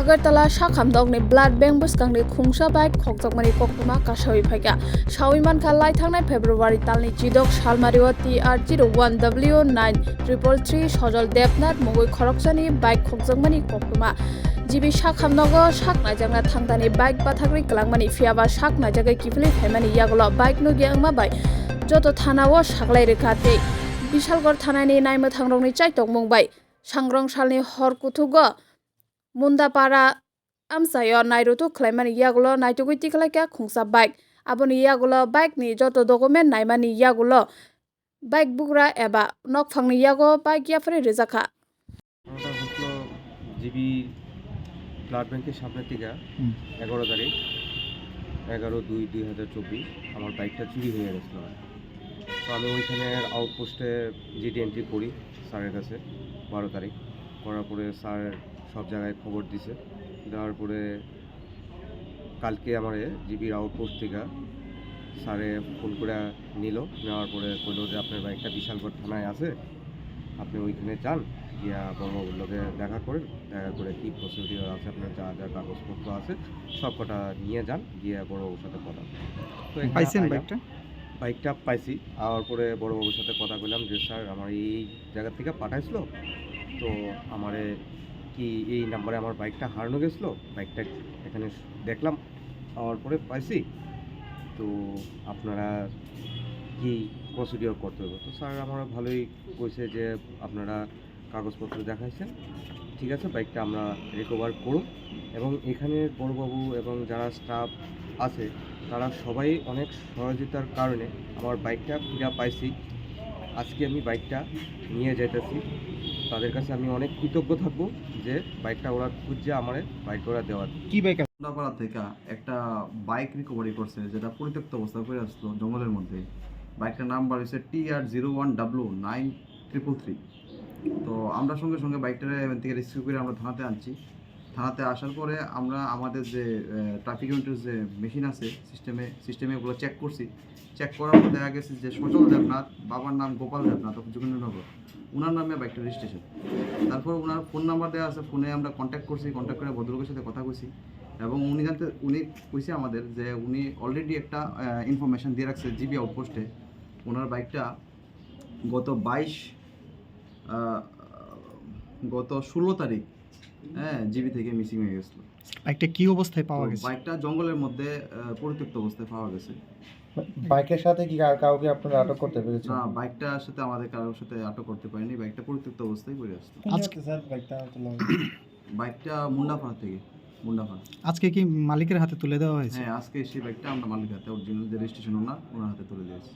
Agartala Shakhamdogni Blood Bank Buskangni Khungsa Bike Khokjokmani Koktuma Kashawi Phaika Shawiman Khalai Thangnai February Talni Jidok Shalmariwa TR01W9333 Sojol Debnath Mogoi Khoroksani Bike Khokjokmani Koktuma Jibi Shakhamnogo Shaknajagna Thangdani Bike Bathagri Klangmani Fiaba Shaknajagai Kifli Phaimani Yagulo Bike no Gyangma Bai Joto Thanao Shaklai Rekate Bishalgor Thanani Naima Thangrongni Chaitok Mungbai Sangrong Salni Hor Kutugo Mundapara Amsayo Nairutu Claimani Yagulo Naitugui Tikalaka Khungsa Bike Aboni Yagulo Bike ni Joto document Naimani Yagulo Bike Bugra Eba Nokfangni Yago Bike Yafri Rizaka GB blood ব্যাংকের সামনের থেকে 11 তারিখ 11/2/2024 আমার বাইকটা চুরি হয়ে গেছিল। তো আমি ওইখানে আউটপোস্টে জিডি এন্ট্রি করি স্যারের কাছে 12 তারিখ করার পরে স্যার সব জায়গায় খবর দিছে। দেওয়ার পরে কালকে আমার জিবির আউটপোস্ট থেকে স্যারে ফোন করে নেওয়ার পরে কইলো যে আপনার বাইকটা বিশালগড় থানায় আছে, আপনি ওইখানে যান, গিয়া বড়বাবুর লোকে দেখা করেন, দেখা করে কী প্রসিডিওর আছে আপনার যা যা কাগজপত্র আছে সব কটা নিয়ে যান, গিয়ে বড়বাবুর সাথে কথা। তো পাইছেন বাইকটা পাইছি। আর পরে বড়বাবুর সাথে কথা বললাম যে স্যার আমার এই জায়গা থেকে পাঠাইছিল, তো আমারে কি এই নাম্বারে আমার বাইকটা হারানো গেছিলো, বাইকটা এখানে দেখলাম পাওয়ার পরে পাইছি, তো আপনারা কি প্রসিডিওর করতে হবে। তো স্যার আমরা ভালোই কইছে যে আপনারা কাগজপত্র দেখাইছেন, ঠিক আছে, বাইকটা আমরা রিকভার করুন। এবং এখানে বড়বাবু এবং যারা স্টাফ আছে তারা সবাই অনেক সহযোগিতার কারণে আমার বাইকটা ফিরে পাইছি। আজকে আমি বাইকটা নিয়ে যাইতেছি, তাদের কাছে আমি অনেক কৃতজ্ঞ থাকবো যে বাইকটা ওরা খুঁজছে আমার বাইক ওরা দেওয়ার। কি বাইক পাড়া থেকে একটা বাইক রিকভারি করছে যেটা পরিত্যক্ত অবস্থা করে আসলো জঙ্গলের মধ্যে। বাইকটার নাম্বার হচ্ছে TR01W9333। তো আমরা সঙ্গে সঙ্গে বাইকটা এখান থেকে রেস্কিউ করে আমরা থানাতে আনছি। থানাতে আসার পরে আমরা আমাদের যে ট্রাফিক ইউনিটের যে মেশিন আছে সিস্টেমে ওগুলো চেক করছি। চেক করার পর দেখা গেছে যে সচল দেবনাথ, বাবার নাম গোপাল দেবনাথ, যোগেন্দ্রনগর, ওনার নামে বাইকটা রেজিস্ট্রেশন। তারপর ওনার ফোন নাম্বার দেওয়া আছে, ফোনে আমরা কন্ট্যাক্ট করে ভদ্রলোকের সাথে কথা কইছি এবং উনি কইছে আমাদের যে উনি অলরেডি একটা ইনফরমেশন দিয়ে রাখছে জিবি আউটপোস্টে ওনার বাইকটা গত 16 তারিখ জিবি থেকে মিসিং হয়ে গেছিল। বাইকটা কি অবস্থায় পাওয়া গেছে? বাইকটা জঙ্গলের মধ্যে পরিত্যক্ত অবস্থায় পাওয়া গেছে। বাইকের সাথে কি কাউকে আপনারা আটক করতে পেরেছেন? না, বাইকটার সাথে আমাদের কারোর সাথে আটক করতে পারিনি। বাইকটা পরিত্যক্ত অবস্থায় পড়ে আসছে। আজকে স্যার বাইকটা মুন্ডাপাড়া থেকে। আজকে কি মালিকের হাতে তুলে দেওয়া হয়েছে? হ্যাঁ, আজকে সেই বাইকটা আমরা মালিকের হাতে, অরিজিনাল যে রেজিস্ট্রেশন ওনার হাতে তুলে দিয়েছি।